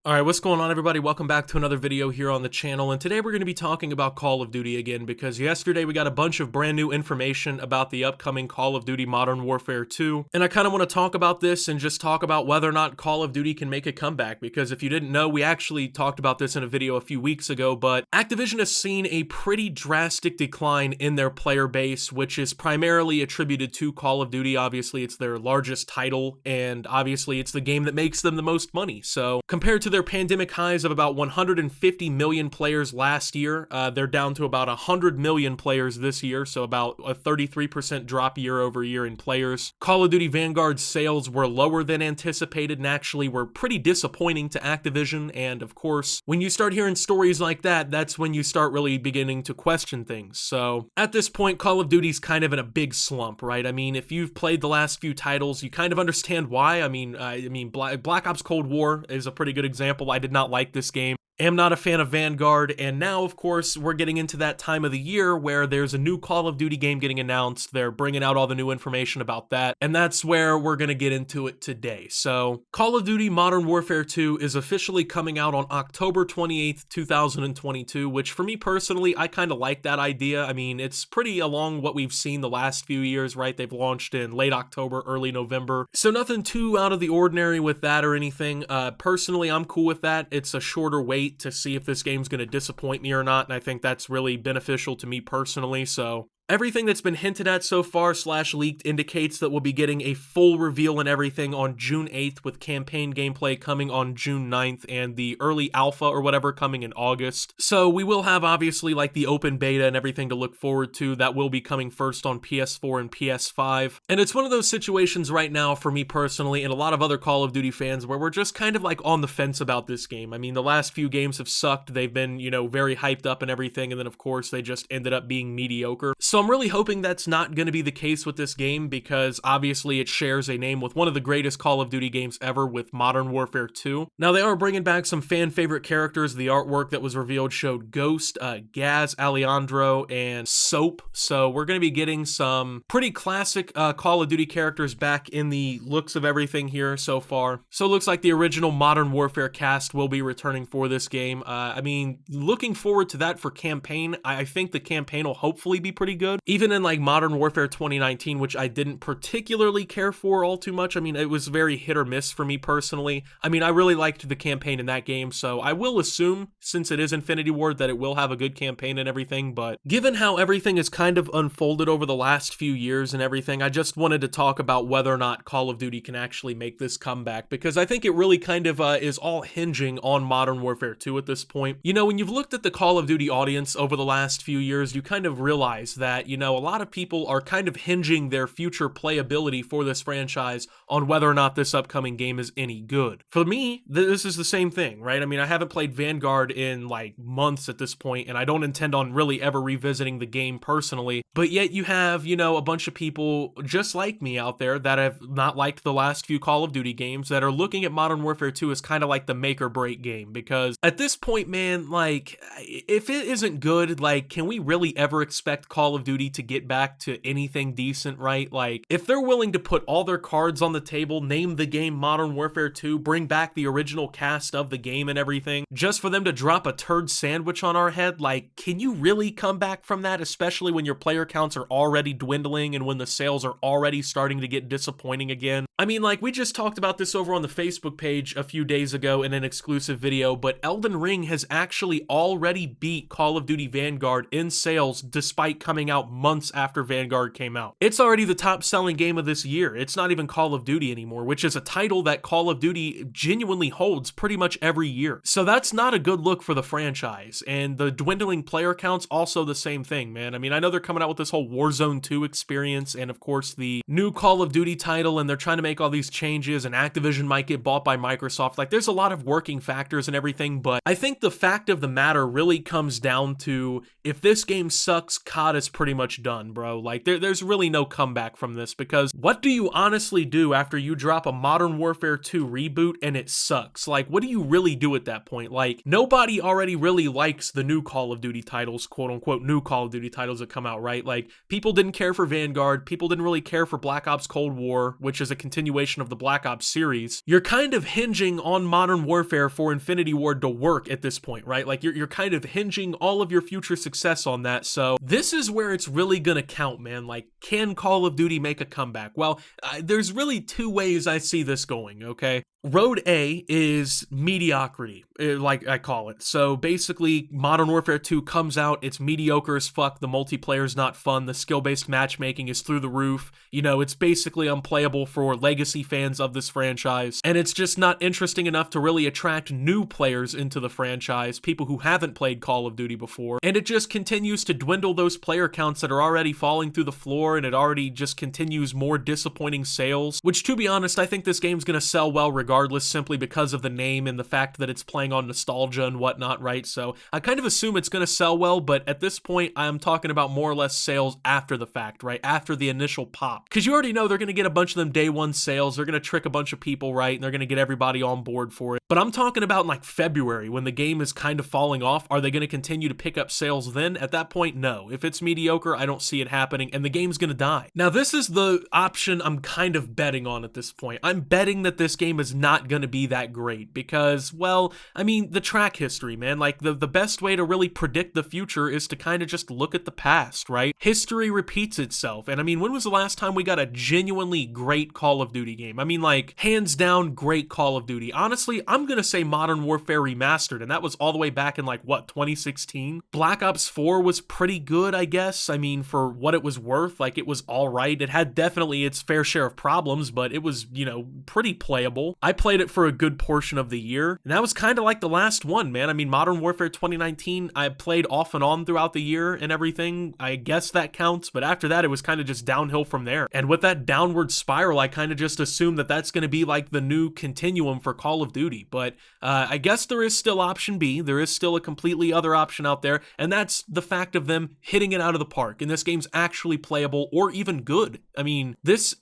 Alright, what's going on everybody? Welcome back to another video here on the channel, and today we're going to be talking about Call of Duty again because yesterday we got a bunch of brand new information about the upcoming Call of Duty Modern Warfare 2, and I kind of want to talk about this and just talk about whether or not Call of Duty can make a comeback, because if you didn't know, we actually talked about this in a video a few weeks ago, but Activision has seen a pretty drastic decline in their player base, which is primarily attributed to Call of Duty. Obviously, it's their largest title, and obviously it's the game that makes them the most money, so compared to their pandemic highs of about 150 million players last year, they're down to about 100 million players this year, so about a 33% drop year over year in players. Call of Duty Vanguard's sales were lower than anticipated and actually were pretty disappointing to Activision, and of course, when you start hearing stories like that, that's when you start really beginning to question things. So at this point, Call of Duty's kind of in a big slump, right? I mean, if you've played the last few titles, you kind of understand why. I mean, Black Ops Cold War is a pretty good example. I did not like this game. Am not a fan of Vanguard, and now, of course, we're getting into that time of the year where there's a new Call of Duty game getting announced. They're bringing out all the new information about that, and that's where we're going to get into it today. So, Call of Duty Modern Warfare 2 is officially coming out on October 28th, 2022, which for me personally, I kind of like that idea. I mean, it's pretty along what we've seen the last few years, right? They've launched in late October, early November, so nothing too out of the ordinary with that or anything. Personally, I'm cool with that. It's a shorter wait to see if this game's going to disappoint me or not, and I think that's really beneficial to me personally, so everything that's been hinted at so far / leaked indicates that we'll be getting a full reveal and everything on June 8th, with campaign gameplay coming on June 9th and the early alpha or whatever coming in August. So we will have obviously like the open beta and everything to look forward to. That will be coming first on PS4 and PS5. And it's one of those situations right now for me personally and a lot of other Call of Duty fans where we're just kind of like on the fence about this game. I mean, the last few games have sucked. They've been, very hyped up and everything, and then of course they just ended up being mediocre. So I'm really hoping that's not going to be the case with this game, because obviously it shares a name with one of the greatest Call of Duty games ever with Modern Warfare 2. Now they are bringing back some fan favorite characters. The artwork that was revealed showed Ghost, Gaz, Alejandro, and Soap. So we're going to be getting some pretty classic Call of Duty characters back in the looks of everything here so far. So it looks like the original Modern Warfare cast will be returning for this game. I mean, looking forward to that for campaign. I think the campaign will hopefully be pretty good. Even in like Modern Warfare 2019, which I didn't particularly care for all too much. I mean, it was very hit or miss for me personally. I mean, I really liked the campaign in that game, so I will assume, since it is Infinity Ward, that it will have a good campaign and everything, but given how everything has kind of unfolded over the last few years and everything, I just wanted to talk about whether or not Call of Duty can actually make this comeback, because I think it really kind of is all hinging on Modern Warfare 2 at this point. When you've looked at the Call of Duty audience over the last few years, you kind of realize that, a lot of people are kind of hinging their future playability for this franchise on whether or not this upcoming game is any good. For me, this is the same thing, right? I mean, I haven't played Vanguard in like months at this point, and I don't intend on really ever revisiting the game personally, but yet you have, a bunch of people just like me out there that have not liked the last few Call of Duty games that are looking at Modern Warfare 2 as kind of like the make or break game, because at this point, man, like, if it isn't good, like, can we really ever expect Call of Duty to get back to anything decent, right? Like, if they're willing to put all their cards on the table, name the game Modern Warfare 2, bring back the original cast of the game and everything, just for them to drop a turd sandwich on our head, like, can you really come back from that, especially when your player counts are already dwindling and when the sales are already starting to get disappointing again? I mean, like, we just talked about this over on the Facebook page a few days ago in an exclusive video, but Elden Ring has actually already beat Call of Duty Vanguard in sales despite coming out months after Vanguard came out. It's already the top selling game of this year. It's not even Call of Duty anymore, which is a title that Call of Duty genuinely holds pretty much every year. So that's not a good look for the franchise. And the dwindling player counts, also the same thing, man. I mean, I know they're coming out with this whole Warzone 2 experience and of course the new Call of Duty title, and they're trying to make all these changes, and Activision might get bought by Microsoft. Like, there's a lot of working factors and everything, but I think the fact of the matter really comes down to, if this game sucks, COD is pretty much done, bro. Like, there's really no comeback from this, because what do you honestly do after you drop a Modern Warfare 2 reboot and it sucks? Like, what do you really do at that point? Like, nobody already really likes the new Call of Duty titles, quote unquote, new Call of Duty titles that come out, right? Like, people didn't care for Vanguard, people didn't really care for Black Ops Cold War, which is a continuation of the Black Ops series. You're kind of hinging on Modern Warfare for Infinity Ward to work at this point, right? Like, you're kind of hinging all of your future success on that. So this is where it's really gonna count, man. Like, can Call of Duty make a comeback? Well, there's really two ways I see this going, okay? Road A is mediocrity, like I call it. So basically, Modern Warfare 2 comes out, it's mediocre as fuck, the multiplayer's not fun, the skill-based matchmaking is through the roof, you know, it's basically unplayable for legacy fans of this franchise, and it's just not interesting enough to really attract new players into the franchise, people who haven't played Call of Duty before, and it just continues to dwindle those player counts that are already falling through the floor, and it already just continues more disappointing sales, which, to be honest, I think this game's gonna sell well regardless, simply because of the name and the fact that it's playing on nostalgia and whatnot, right? So I kind of assume it's going to sell well, but at this point, I'm talking about more or less sales after the fact, right? After the initial pop. Because you already know they're going to get a bunch of them day one sales, they're going to trick a bunch of people, right? And they're going to get everybody on board for it. But I'm talking about in like February, when the game is kind of falling off. Are they going to continue to pick up sales then? At that point, no. If it's mediocre, I don't see it happening, and the game's going to die. Now, this is the option I'm kind of betting on at this point. I'm betting that this game is not going to be that great because, well, I mean, the track history, man. Like, the best way to really predict the future is to kind of just look at the past, right? History repeats itself, and I mean, when was the last time we got a genuinely great Call of Duty game? I mean, like, hands down, great Call of Duty. Honestly, I'm gonna say Modern Warfare Remastered, and that was all the way back in, like, what, 2016? Black Ops 4 was pretty good, I guess. I mean, for what it was worth, like, it was alright. It had definitely its fair share of problems, but it was, you know, pretty playable. I played it for a good portion of the year, and that was kind of like the last one, man. I mean, Modern Warfare 2019, I played off and on throughout the year and everything. I guess that counts, but after that, it was kind of just downhill from there. And with that downward spiral, I kind of just assumed that that's going to be like the new continuum for Call of Duty, but I guess there is still option B. There is still a completely other option out there, and that's the fact of them hitting it out of the park, and this game's actually playable or even good. I mean, this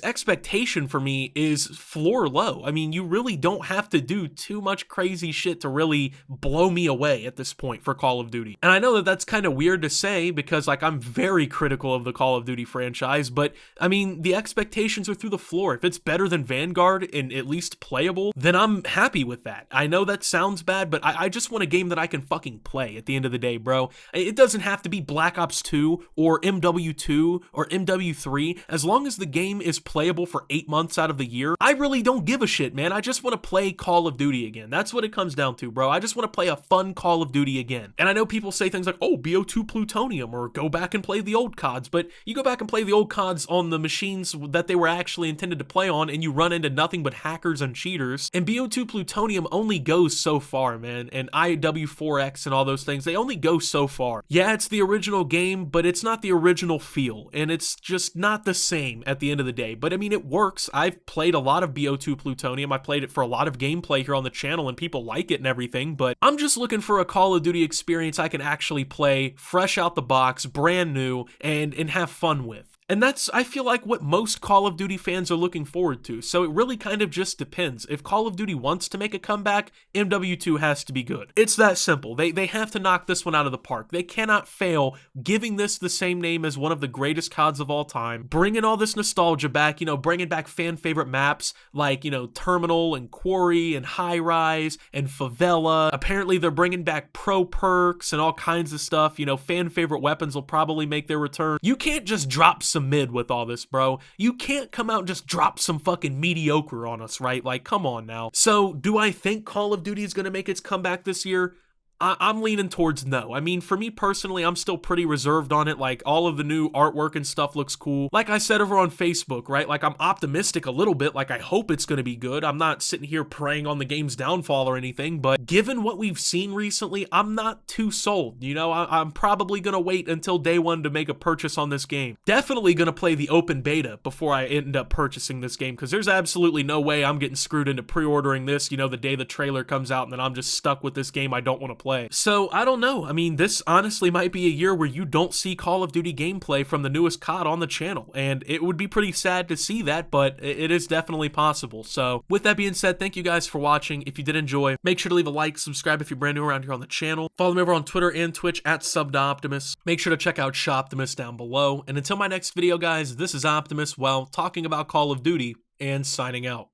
expectation for me is floor low. I mean, you really don't have to do too much crazy shit to really blow me away at this point for Call of Duty. And I know that that's kind of weird to say because, like, I'm very critical of the Call of Duty franchise, but I mean, the expectations are through the floor. If it's better than Vanguard and at least playable, then I'm happy with that. I know that sounds bad, but I just want a game that I can fucking play at the end of the day, bro. It doesn't have to be Black Ops 2 or MW2 or MW3. As long as the game is playable for 8 months out of the year, I really don't give a shit, man. I just want to play Call of Duty again. That's what it comes down to, bro. I just want to play a fun Call of Duty again. And I know people say things like, oh, BO2 Plutonium, or go back and play the old CODs, but you go back and play the old CODs on the machines that they were actually intended to play on, and you run into nothing but hackers and cheaters. And BO2 Plutonium only goes so far, man. And IW4X and all those things, they only go so far. Yeah, it's the original game, but it's not the original feel, and it's just not the same at the end of the day. But I mean, it works. I've played a lot of BO2 Plutonium. I played it for a lot of gameplay here on the channel, and people like it and everything, but I'm just looking for a Call of Duty experience I can actually play fresh out the box, brand new, and have fun with. And that's, I feel like, what most Call of Duty fans are looking forward to. So it really kind of just depends. If Call of Duty wants to make a comeback, MW2 has to be good. It's that simple. They have to knock this one out of the park. They cannot fail giving this the same name as one of the greatest CODs of all time, bringing all this nostalgia back, you know, bringing back fan favorite maps like, you know, Terminal and Quarry and High Rise and Favela. Apparently they're bringing back pro perks and all kinds of stuff. You know, fan favorite weapons will probably make their return. You can't just drop some mid with all this, bro. You can't come out and just drop some fucking mediocre on us, right? Like, come on now. So, do I think Call of Duty is going to make its comeback this year? I'm leaning towards no. I mean, for me personally, I'm still pretty reserved on it. Like, all of the new artwork and stuff looks cool. Like I said over on Facebook, right? Like, I'm optimistic a little bit. Like, I hope it's going to be good. I'm not sitting here praying on the game's downfall or anything, but given what we've seen recently, I'm not too sold. You know, I'm probably going to wait until day one to make a purchase on this game. Definitely going to play the open beta before I end up purchasing this game, because there's absolutely no way I'm getting screwed into pre-ordering this, you know, the day the trailer comes out, and then I'm just stuck with this game I don't want to play. play. So I don't know. I mean, this honestly might be a year where you don't see Call of Duty gameplay from the newest COD on the channel, and it would be pretty sad to see that, but it is definitely possible. So with that being said, thank you guys for watching. If you did enjoy, make sure to leave a like, subscribe if you're brand new around here on the channel. Follow me over on Twitter and Twitch at @SubToOptimus. Make sure to check out Shoptimus down below. And until my next video, guys, this is Optimus, well, talking about Call of Duty and signing out.